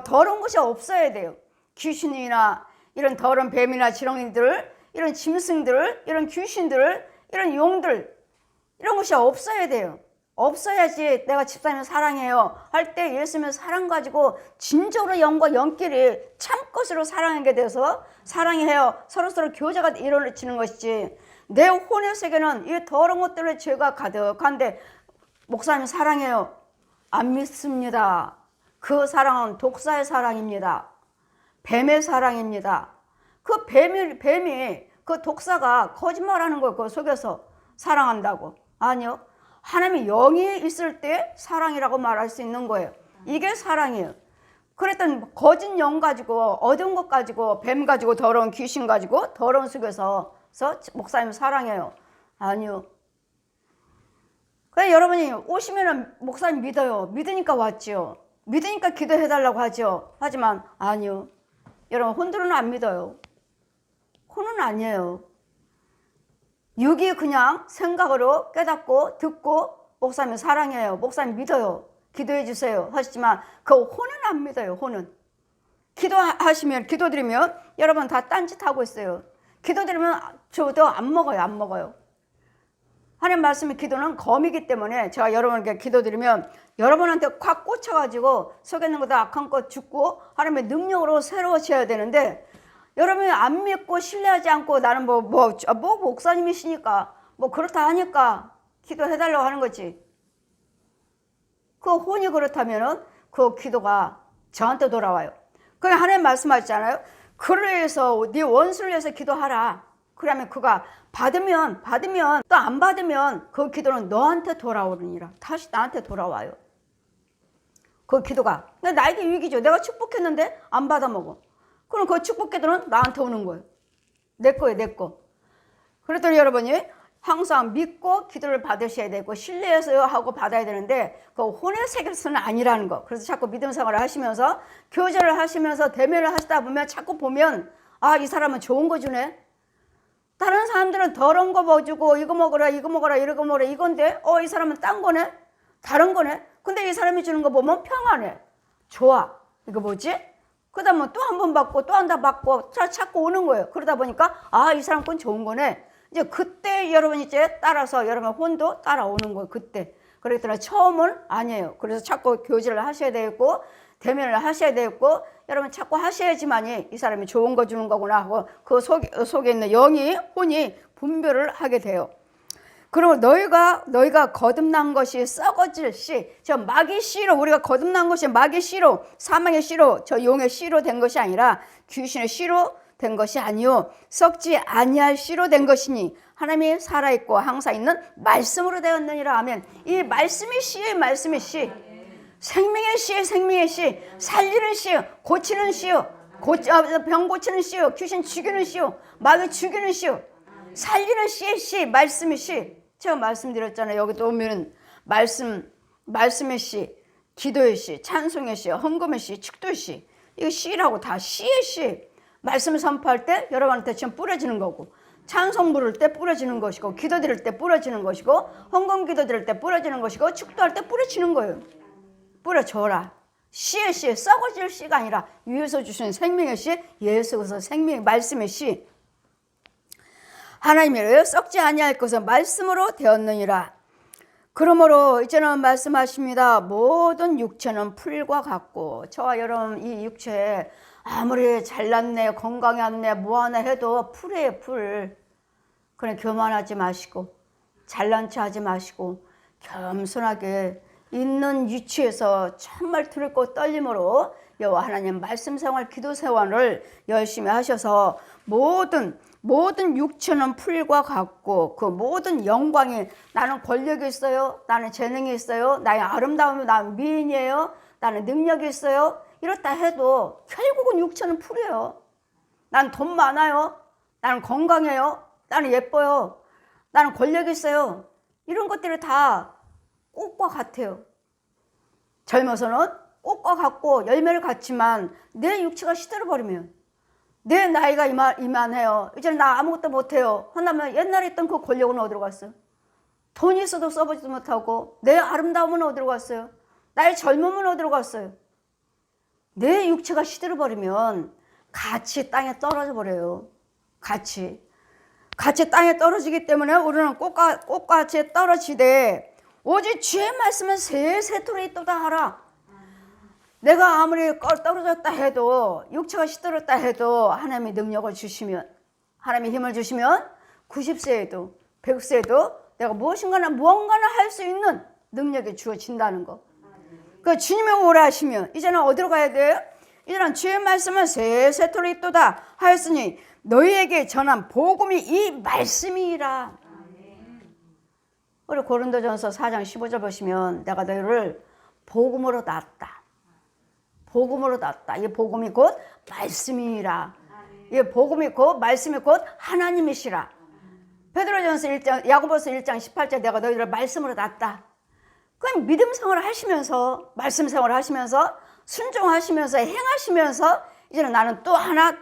더러운 것이 없어야 돼요. 귀신이나 이런 더러운 뱀이나 지렁이들, 이런 짐승들, 이런 귀신들, 이런 용들, 이런 것이 없어야 돼요. 없어야지 내가 집사님을 사랑해요 할 때 예수님의 사랑 가지고 진정으로 영과 영끼리 참것으로 사랑하게 돼서 사랑해요 서로서로 교제가 이루어지는 것이지, 내 혼의 세계는 이 더러운 것들의 죄가 가득한데 목사님 사랑해요, 안 믿습니다. 그 사랑은 독사의 사랑입니다. 뱀의 사랑입니다. 그 뱀이 그 독사가 거짓말하는 거예요. 그 속에서 사랑한다고. 아니요. 하나님의 영이 있을 때 사랑이라고 말할 수 있는 거예요. 이게 사랑이에요. 그랬더니 거짓 영 가지고, 어두운 것 가지고, 뱀 가지고, 더러운 귀신 가지고, 더러운 속에서 목사님 사랑해요. 아니요. 그래서 여러분이 오시면 목사님 믿어요. 믿으니까 왔죠. 믿으니까 기도해달라고 하죠. 하지만 아니요. 여러분 혼들은 안 믿어요. 혼은 아니에요. 육이 그냥 생각으로 깨닫고 듣고 목사님 사랑해요, 목사님 믿어요, 기도해 주세요 하시지만 그 혼은 안 믿어요. 혼은 기도하시면, 기도드리면 여러분 다 딴짓하고 있어요. 기도드리면 저도 안 먹어요. 안 먹어요. 하나님 말씀의 기도는 검이기 때문에 제가 여러분께 기도드리면 여러분한테 콱 꽂혀가지고 속에 있는 것도 악한 것 죽고 하나님의 능력으로 새로워져야 되는데, 여러분이 안 믿고 신뢰하지 않고 나는 뭐 목사님이시니까 뭐 그렇다 하니까 기도해달라고 하는 거지. 그 혼이 그렇다면은 그 기도가 저한테 돌아와요. 그게 하나님 말씀하셨잖아요. 그를 위해서 네 원수를 위해서 기도하라. 그러면 그가 받으면 또 안 받으면 그 기도는 너한테 돌아오느니라. 다시 나한테 돌아와요. 그 기도가. 근데 나에게 유익이죠. 내가 축복했는데 안 받아 먹어. 그럼 그 축복 기도는 나한테 오는 거예요. 내 거예요, 내 거. 그랬더니 여러분이 항상 믿고 기도를 받으셔야 되고 신뢰해서 하고 받아야 되는데 그 혼의 세계에서는 아니라는 거. 그래서 자꾸 믿음 생활을 하시면서 교제를 하시면서 대면을 하시다 보면 자꾸 보면 아, 이 사람은 좋은 거 주네. 다른 사람들은 더러운 거 뭐 주고 이거 먹어라 이거 먹어라 이거 먹어라 이건데 이 사람은 딴 거네. 다른 거네. 근데 이 사람이 주는 거 보면 평안해. 좋아. 이거 뭐지? 그러다 보면 또 한 번 받고 또 한 번 받고 자꾸 오는 거예요. 그러다 보니까 아, 이 사람 건 좋은 거네. 이제 그때 여러분 이제 따라서 여러분 혼도 따라오는 거예요. 그때. 그랬더니 처음은 아니에요. 그래서 자꾸 교제를 하셔야 되고 대면을 하셔야 되고 여러분 자꾸 하셔야지만이 이 사람이 좋은 거 주는 거구나 하고 그 속에 있는 영이 혼이 분별을 하게 돼요. 그리고 너희가 거듭난 것이 썩어질 씨, 저 마귀 씨로 우리가 거듭난 것이 마귀 씨로 사망의 씨로 저 용의 씨로 된 것이 아니라 귀신의 씨로 된 것이 아니요 썩지 아니할 씨로 된 것이니 하나님이 살아있고 항상 있는 말씀으로 되었느니라 하면 이 말씀의 씨의 말씀의 씨, 생명의 씨의 생명의 씨, 살리는 씨요, 고치는 씨요, 병 고치는 씨요, 귀신 죽이는 씨요, 마귀 죽이는 씨요, 살리는 씨의 씨, 말씀의 씨. 제가 말씀드렸잖아요. 여기 또 오면 말씀의 씨, 기도의 씨, 찬송의 씨, 헌금의 씨, 축도의 씨. 이거 씨라고 다 씨의 씨. 말씀을 선포할 때 여러분한테 지금 뿌려지는 거고, 찬송 부를 때 뿌려지는 것이고, 기도 드릴 때 뿌려지는 것이고, 헌금 기도 드릴 때 뿌려지는 것이고, 축도할 때 뿌려지는 거예요. 뿌려줘라. 씨의 씨, 썩어질 씨가 아니라 위에서 주신 생명의 씨, 예수께서 생명의 말씀의 씨. 하나님이여 썩지 아니할 것은 말씀으로 되었느니라. 그러므로 이제는 말씀하십니다. 모든 육체는 풀과 같고, 저와 여러분 이 육체 아무리 잘났네 건강했네 뭐하나 해도 풀이에요. 풀. 그래 교만하지 마시고 잘난 체 하지 마시고 겸손하게 있는 위치에서 참말 들고 떨림으로 여호와 하나님 말씀 생활 기도 생활을 열심히 하셔서 모든 육체는 풀과 같고 그 모든 영광이 나는 권력이 있어요. 나는 재능이 있어요. 나의 아름다움이 나는 미인이에요. 나는 능력이 있어요. 이렇다 해도 결국은 육체는 풀이에요. 난 돈 많아요. 나는 건강해요. 나는 예뻐요. 나는 권력이 있어요. 이런 것들이 다 꽃과 같아요. 젊어서는 꽃과 같고 열매를 갖지만 내 육체가 시들어버리면 내 나이가 이만해요. 이제는 나 아무것도 못해요. 한다면 옛날에 있던 그 권력은 어디로 갔어요? 돈이 있어도 써보지도 못하고 내 아름다움은 어디로 갔어요? 나의 젊음은 어디로 갔어요? 내 육체가 시들어버리면 같이 땅에 떨어져 버려요. 같이 땅에 떨어지기 때문에 우리는 꽃같이 떨어지되 오직 주의 말씀은 새토록 있도다 하라. 내가 아무리 떨어졌다 해도 육체가 시들었다 해도 하나님이 능력을 주시면 하나님이 힘을 주시면 90세에도 100세에도 내가 무언가나 할 수 있는 능력이 주어진다는 거. 그 주님의 오라 하시면 이제는 어디로 가야 돼요? 이제는 주의 말씀은 새토록 있도다 하였으니 너희에게 전한 복음이 이 말씀이라. 우리 고린도전서 4장 15절 보시면 내가 너희를 복음으로 낳았다. 복음으로 낳았다. 이 복음이 곧 말씀이라. 이 복음이 곧 말씀이 곧 하나님이시라. 베드로전서 1장 야고보서 1장 18절 내가 너희를 말씀으로 낳았다. 그럼 믿음 생활을 하시면서 말씀 생활을 하시면서 순종하시면서 행하시면서 이제는 나는 또 하나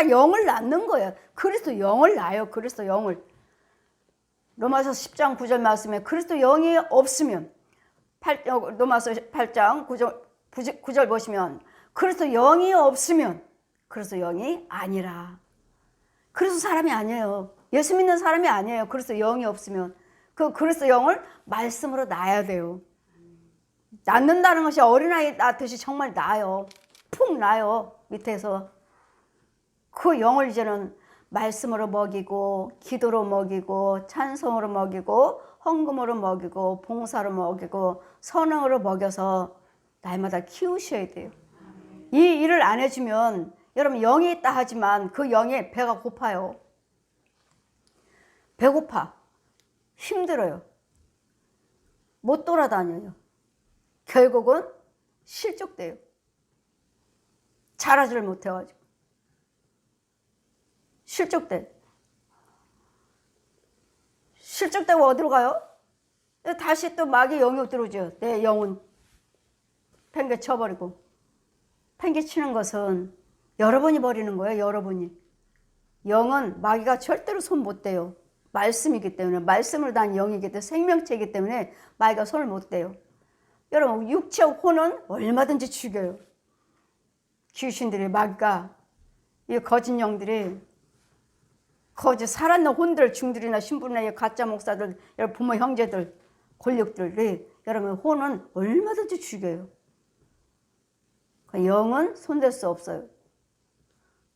영을 낳는 거예요. 그리스도 영을 낳아요. 그리스도 영을. 로마서 10장 9절 말씀에 그리스도 영이 없으면 로마서 8장 9절 보시면 그래서 영이 없으면 그래서 영이 아니라. 그래서 사람이 아니에요. 예수 믿는 사람이 아니에요. 그래서 영이 없으면. 그래서 영을 말씀으로 낳아야 돼요. 낳는다는 것이 어린아이 낳듯이 정말 낳아요. 푹 낳아요. 밑에서. 그 영을 이제는 말씀으로 먹이고 기도로 먹이고 찬송으로 먹이고 헌금으로 먹이고 봉사로 먹이고 선행으로 먹여서 날마다 키우셔야 돼요. 이 일을 안 해주면 여러분 영이 있다 하지만 그 영에 배가 고파요. 배고파. 힘들어요. 못 돌아다녀요. 결국은 실족돼요. 자라지를 못해가지고. 실족되고 어디로 가요? 다시 또 마귀 영이 들어오죠. 내 영혼 팽개쳐버리고. 팽개치는 것은 여러분이 버리는 거예요. 여러분이. 영은 마귀가 절대로 손 못 대요. 말씀이기 때문에. 말씀을 단 영이기 때문에. 생명체이기 때문에 마귀가 손을 못 대요. 여러분 육체 혼은 얼마든지 죽여요. 귀신들이 마귀가 이 거짓 영들이 거짓 살았는 혼들 중들이나 신부나 가짜 목사들 여러분 부모 형제들 권력들이 여러분 혼은 얼마든지 죽여요. 영은 손댈 수 없어요.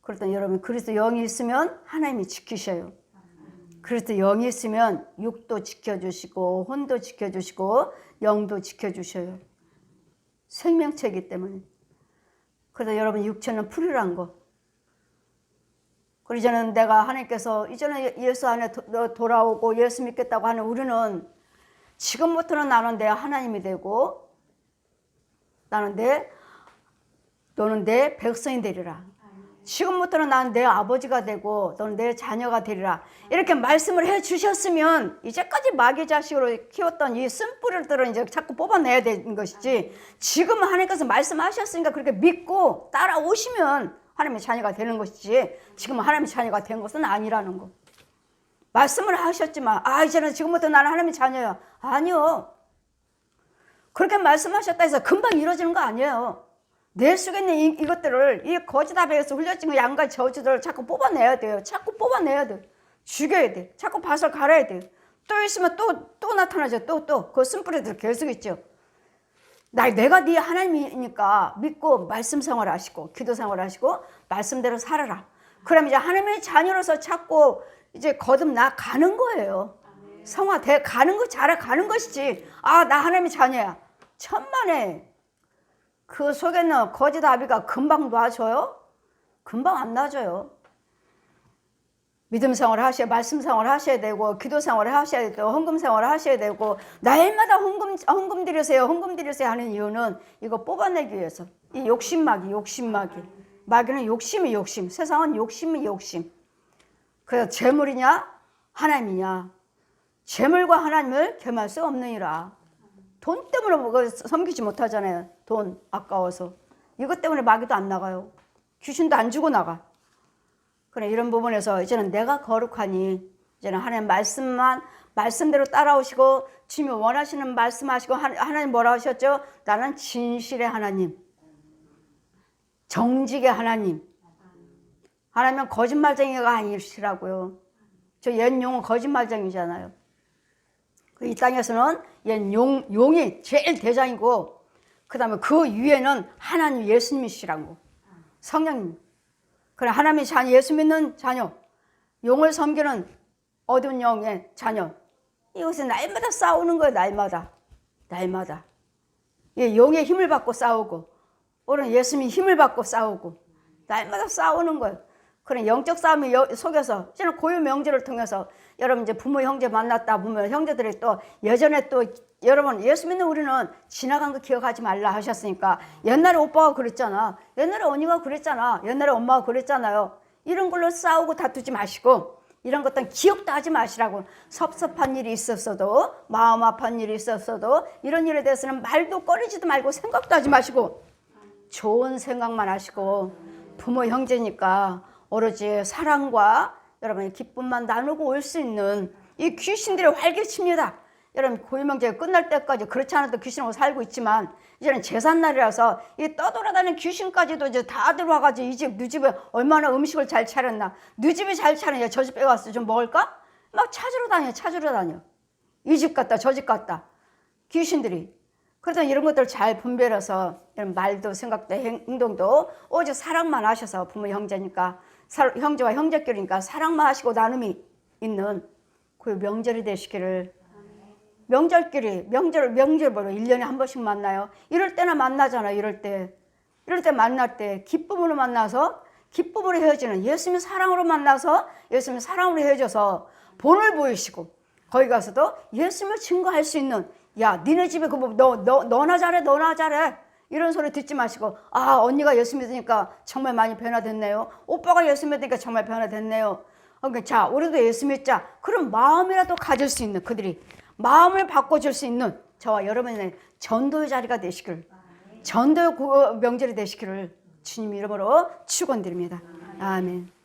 그렇다면 여러분 그리스도 영이 있으면 하나님이 지키셔요. 그리스도 영이 있으면 육도 지켜주시고 혼도 지켜주시고 영도 지켜주셔요. 생명체이기 때문에. 그래서 여러분 육체는 풀이란 거. 그리고 이제는 내가 하나님께서 이제는 예수 안에 돌아오고 예수 믿겠다고 하는 우리는 지금부터는 나는 내 하나님이 되고 너는 내 백성이 되리라. 지금부터는 나는 내 아버지가 되고 너는 내 자녀가 되리라. 이렇게 말씀을 해 주셨으면 이제까지 마귀 자식으로 키웠던 이 쓴뿌리들은 이제 자꾸 뽑아내야 되는 것이지, 지금 하나님께서 말씀하셨으니까 그렇게 믿고 따라오시면 하나님의 자녀가 되는 것이지, 지금 하나님의 자녀가 된 것은 아니라는 거. 말씀을 하셨지만 이제는 지금부터 나는 하나님의 자녀야. 아니요. 그렇게 말씀하셨다 해서 금방 이루어지는 거 아니에요. 내 속에 있는 이것들을, 이 거짓 아베에서 흘려진 양과 저주들을 자꾸 뽑아내야 돼요. 자꾸 뽑아내야 돼요. 죽여야 돼. 자꾸 밭을 갈아야 돼요. 또 있으면 또 나타나죠. 또 그 쓴뿌리들 계속 있죠. 내가 네 하나님이니까 믿고 말씀 생활 하시고 기도 생활 하시고 말씀대로 살아라. 그럼 이제 하나님의 자녀로서 자꾸 이제 거듭 나가는 거예요. 성화돼 가는 거, 자라가는 것이지. 나 하나님의 자녀야. 천만에. 그 속에 있는 거짓 아비가 금방 놔줘요? 금방 안 놔줘요. 믿음 생활을 하셔야, 말씀 생활을 하셔야 되고, 기도 생활을 하셔야 되고, 헌금 생활을 하셔야 되고, 날마다 헌금 드리세요, 헌금 드리세요 하는 이유는 이거 뽑아내기 위해서. 이 욕심마귀. 마귀는 욕심. 세상은 욕심. 그래서 재물이냐, 하나님이냐. 재물과 하나님을 겸할 수 없느니라. 돈 때문에 섬기지 못하잖아요. 돈 아까워서. 이것 때문에 마귀도 안 나가요. 귀신도 안 주고 나가. 그래, 이런 부분에서 이제는 내가 거룩하니 이제는 하나님 말씀대로 따라오시고, 주님이 원하시는 말씀하시고, 하나님 뭐라 하셨죠? 나는 진실의 하나님, 정직의 하나님. 하나님은 거짓말쟁이가 아니시라고요. 저 옛 용은 거짓말쟁이잖아요. 이 땅에서는 옛 용이 제일 대장이고, 그 다음에 그 위에는 하나님 예수님이시라고. 성령님. 그래, 하나님의 자녀, 예수 믿는 자녀, 용을 섬기는 어두운 영의 자녀. 이것이 날마다 싸우는 거예요. 날마다. 예, 용의 힘을 받고 싸우고, 오늘 예수님이 힘을 받고 싸우고, 날마다 싸우는 거예요. 그래, 영적 싸움이 속에서, 저는 고유 명제를 통해서 여러분 이제 부모 형제 만났다 보면 형제들이 또 예전에 또 여러분 예수 믿는 우리는 지나간 거 기억하지 말라 하셨으니까, 옛날에 오빠가 그랬잖아, 옛날에 언니가 그랬잖아, 옛날에 엄마가 그랬잖아요. 이런 걸로 싸우고 다투지 마시고, 이런 것들은 기억도 하지 마시라고. 섭섭한 일이 있었어도, 마음 아픈 일이 있었어도, 이런 일에 대해서는 말도 꺼리지도 말고 생각도 하지 마시고, 좋은 생각만 하시고, 부모 형제니까 오로지 사랑과 여러분의 기쁨만 나누고 올 수 있는, 이 귀신들이 활개칩니다. 여러분 고유명제가 끝날 때까지 그렇지 않아도 귀신하고 살고 있지만 이제는 제삿날이라서 이 떠돌아다니는 귀신까지도 이제 다 들어와가지고 이 집, 네 집에 얼마나 음식을 잘 차렸나. 네 집이 잘 차렸냐. 저 집 빼왔어. 좀 먹을까? 막 찾으러 다녀. 이 집 갔다 저 집 갔다. 귀신들이. 그래서 이런 것들을 잘 분별해서 이런 말도 생각도 행동도 오직 사랑만 하셔서 부모 형제니까 형제와 형제끼리니까 사랑만 하시고 나눔이 있는 그 명절이 되시기를. 명절보러 1년에 한 번씩 만나요. 이럴 때나 만나잖아. 이럴 때 만날 때 기쁨으로 만나서 기쁨으로 헤어지는 예수님의 사랑으로 만나서 예수님의 사랑으로 헤어져서 본을 보이시고 거기 가서도 예수님을 증거할 수 있는 야 니네 집에 너나 잘해 이런 소리 듣지 마시고 아 언니가 예수 믿으니까 정말 많이 변화됐네요. 오빠가 예수 믿으니까 정말 변화됐네요. 그러니까 자 우리도 예수 믿자. 그런 마음이라도 가질 수 있는 그들이 마음을 바꿔줄 수 있는 저와 여러분의 전도의 자리가 되시길 전도의 명절이 되시기를 주님 이름으로 축원드립니다. 아멘.